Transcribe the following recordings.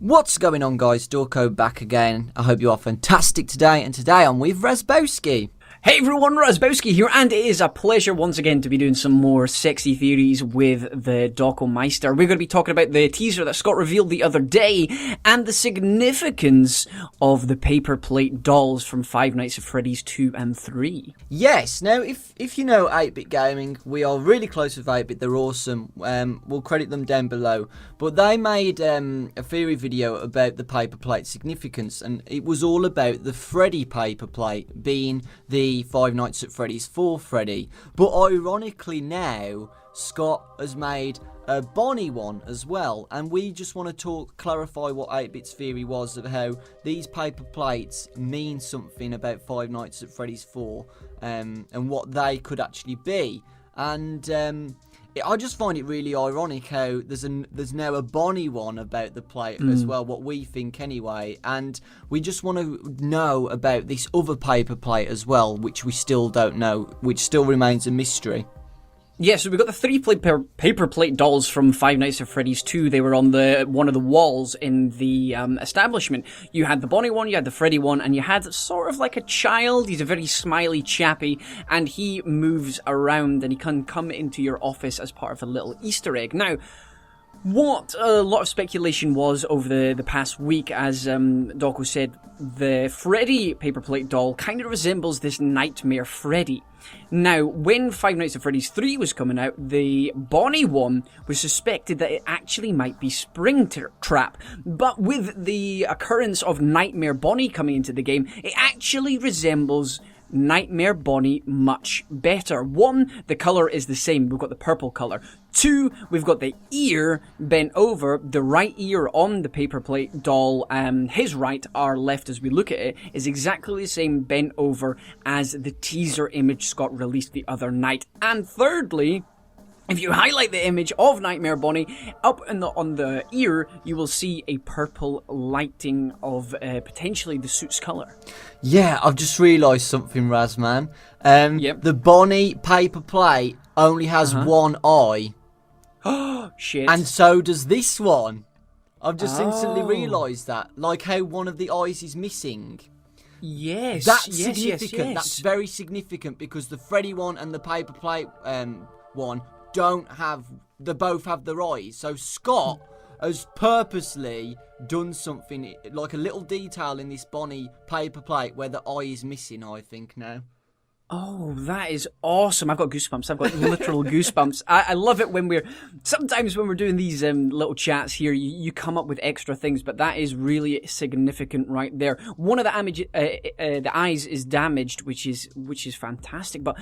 What's going on, guys? Dorko back again. I hope you are fantastic today, and today I'm with Razbowski. Hey everyone, Razbowski here, and it is a pleasure once again to be doing some more sexy theories with the Dorko Meister. We're going to be talking about the teaser that Scott revealed the other day, and the significance of the paper plate dolls from Five Nights at Freddy's 2 and 3. Yes, now if you know 8-Bit Gaming, we are really close with 8-Bit, they're awesome. We'll credit them down below. But they made a theory video about the paper plate significance, and it was all about the Freddy paper plate being the Five Nights at Freddy's 4 Freddy. But ironically now, Scott has made a Bonnie one as well, and we just want to clarify what 8-Bit's theory was of how these paper plates mean something about Five Nights at Freddy's 4 and what they could actually be. And I just find it really ironic how there's now a Bonnie one about the plate as well, what we think anyway, and we just want to know about this other paper plate as well, which we still don't know, which still remains a mystery. Yeah, so we got the three paper plate dolls from Five Nights at Freddy's 2. They were on one of the walls in the establishment. You had the Bonnie one, you had the Freddy one, and you had sort of like a child. He's a very smiley chappy, and he moves around, and he can come into your office as part of a little Easter egg. Now, what a lot of speculation was over the past week, as Dorko said, the Freddy paper plate doll kind of resembles this Nightmare Freddy. Now, when Five Nights at Freddy's 3 was coming out, the Bonnie one was suspected that it actually might be Springtrap. But with the occurrence of Nightmare Bonnie coming into the game, it actually resembles Nightmare Bonnie much better. One, the colour is the same. We've got the purple colour. Two, we've got the ear bent over. The right ear on the paper plate doll, his right, our left as we look at it, is exactly the same bent over as the teaser image Scott released the other night. And thirdly, if you highlight the image of Nightmare Bonnie, up on the ear, you will see a purple lighting of potentially the suit's colour. Yeah, I've just realised something, Razman. Yep. The Bonnie paper plate only has one eye. Oh, shit. And so does this one. I've just instantly realised that. Like how one of the eyes is missing. Yes. That's significant. Yes. That's very significant because the Freddy one and the paper plate one they both have their eyes. So Scott has purposely done something, like a little detail in this Bonnie paper plate where the eye is missing, I think, now. Oh, that is awesome. I've got goosebumps. I've got literal goosebumps. I love it when sometimes when we're doing these little chats here, you come up with extra things, but that is really significant right there. One of the eyes is damaged, which is fantastic, but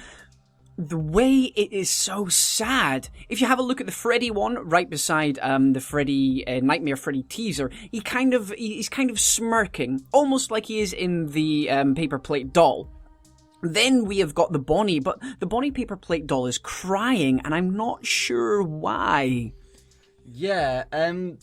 the way it is so sad. If you have a look at the Freddy one right beside the Freddy Nightmare Freddy teaser, he's kind of smirking, almost like he is in the paper plate doll. Then we have got the Bonnie, but the Bonnie paper plate doll is crying, and I'm not sure why. Yeah,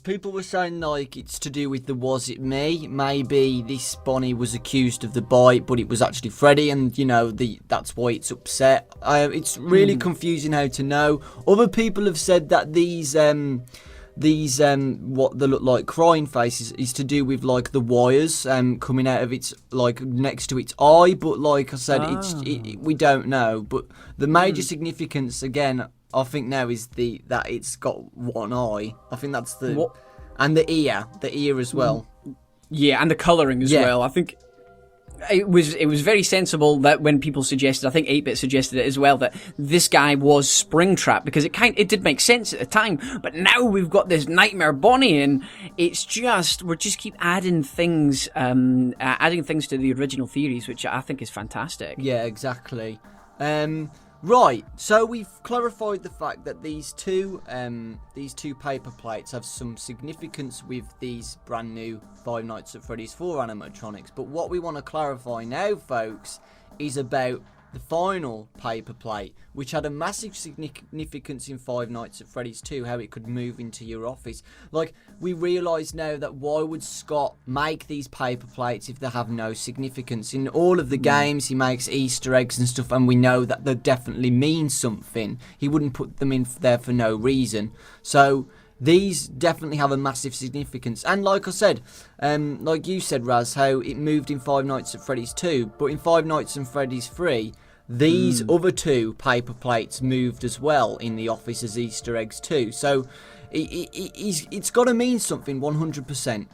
people were saying like it's to do with the was it me? Maybe this Bonnie was accused of the bite, but it was actually Freddy, and you know that's why it's upset. It's really confusing how to know. Other people have said that these what they look like crying faces is to do with like the wires coming out of its like next to its eye, but like I said, we don't know. But the major significance again, I think now is that it's got one eye. I think that's and the ear as well. Yeah, and the colouring as well. I think it was very sensible that when people suggested, I think 8-Bit suggested it as well, that this guy was Springtrap, because it did make sense at the time. But now we've got this Nightmare Bonnie in. It's just we're just keep adding things to the original theories, which I think is fantastic. Yeah, exactly. Right, so we've clarified the fact that these two paper plates have some significance with these brand new Five Nights at Freddy's 4 animatronics. But what we want to clarify now, folks, is about the final paper plate, which had a massive significance in Five Nights at Freddy's 2, how it could move into your office. Like, we realise now that why would Scott make these paper plates if they have no significance? In all of the games, he makes Easter eggs and stuff, and we know that they definitely mean something. He wouldn't put them in there for no reason. So these definitely have a massive significance. And like I said, like you said, Raz, how it moved in Five Nights at Freddy's 2, but in Five Nights at Freddy's 3, these other two paper plates moved as well in the office as Easter eggs too. So it's got to mean something 100%.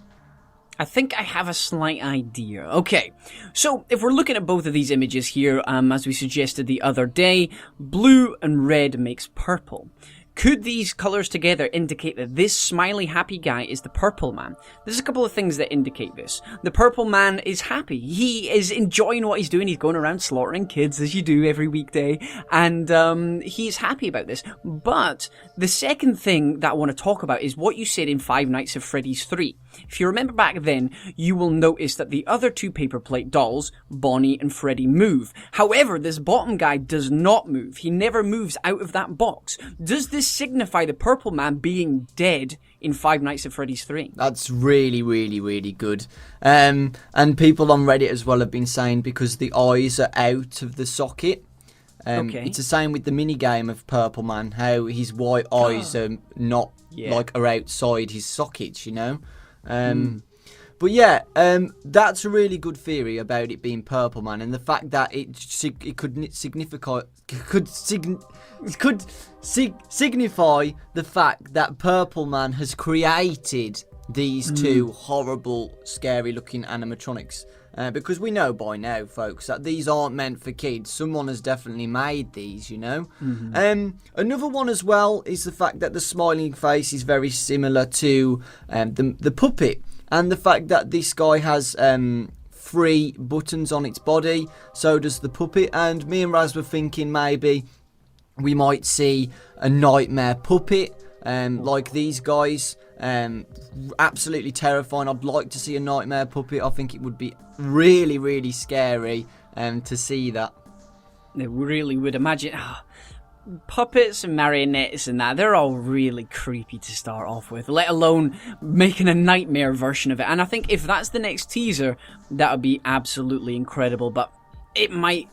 I think I have a slight idea. Okay, so if we're looking at both of these images here, as we suggested the other day, blue and red makes purple. Could these colours together indicate that this smiley happy guy is the purple man? There's a couple of things that indicate this. The purple man is happy. He is enjoying what he's doing. He's going around slaughtering kids as you do every weekday. And he's happy about this. But the second thing that I want to talk about is what you said in Five Nights at Freddy's 3. If you remember back then, you will notice that the other two paper plate dolls, Bonnie and Freddy, move. However, this bottom guy does not move. He never moves out of that box. Does this signify the purple man being dead in Five Nights at Freddy's 3? That's really, really, really good. And people on Reddit as well have been saying because the eyes are out of the socket. Okay. It's the same with the mini game of Purple Man, how his white eyes are not are outside his sockets, you know. But yeah, that's a really good theory about it being Purple Man, and the fact that it could signify the fact that Purple Man has created these two horrible, scary-looking animatronics. Because we know by now, folks, that these aren't meant for kids. Someone has definitely made these, you know. Another one as well is the fact that the smiling face is very similar to the puppet. And the fact that this guy has 3 buttons on its body, so does the puppet. And me and Raz were thinking maybe we might see a nightmare puppet like these guys. Absolutely terrifying. I'd like to see a nightmare puppet. I think it would be really, really scary to see that. They really would. Imagine puppets and marionettes and that, they're all really creepy to start off with, let alone making a nightmare version of it. And I think if that's the next teaser, that would be absolutely incredible. But it might...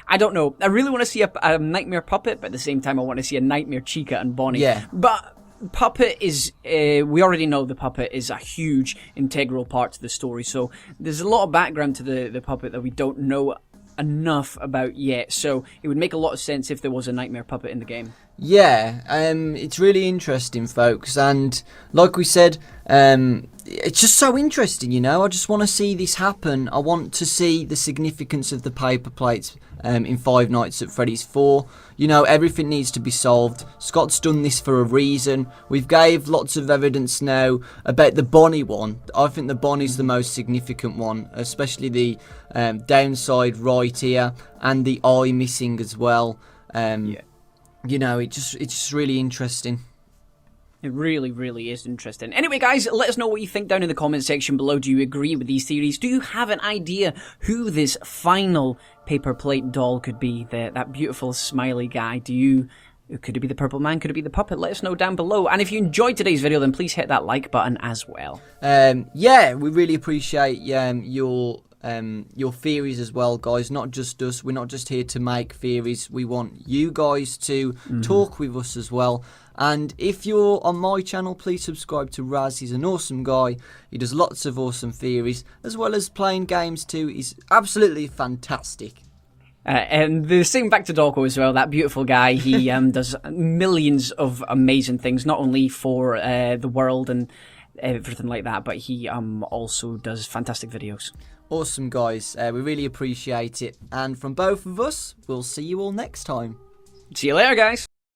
I don't know. I really want to see a nightmare puppet, but at the same time I want to see a nightmare Chica and Bonnie. Yeah. But puppet is... we already know the puppet is a huge integral part to the story, so there's a lot of background to the puppet that we don't know enough about yet, so it would make a lot of sense if there was a nightmare puppet in the game. Yeah, it's really interesting, folks, and like we said, it's just so interesting, you know. I just want to see this happen. I want to see the significance of the paper plates in Five Nights at Freddy's 4. You know, everything needs to be solved. Scott's done this for a reason. We've gave lots of evidence now about the Bonnie one. I think the Bonnie's the most significant one, especially the downside right here and the eye missing as well. You know, it's just really interesting. It really, really is interesting. Anyway, guys, let us know what you think down in the comment section below. Do you agree with these theories? Do you have an idea who this final paper plate doll could be? That beautiful smiley guy. Could it be the purple man? Could it be the puppet? Let us know down below. And if you enjoyed today's video, then please hit that like button as well. Yeah, we really appreciate your theories as well, guys. Not just us. We're not just here to make theories. We want you guys to talk with us as well. And if you're on my channel, please subscribe to Raz. He's an awesome guy. He does lots of awesome theories, as well as playing games too. He's absolutely fantastic. And the same back to Dorko as well, that beautiful guy. He does millions of amazing things, not only for the world and everything like that, but he also does fantastic videos. Awesome, guys. We really appreciate it. And from both of us, we'll see you all next time. See you later, guys.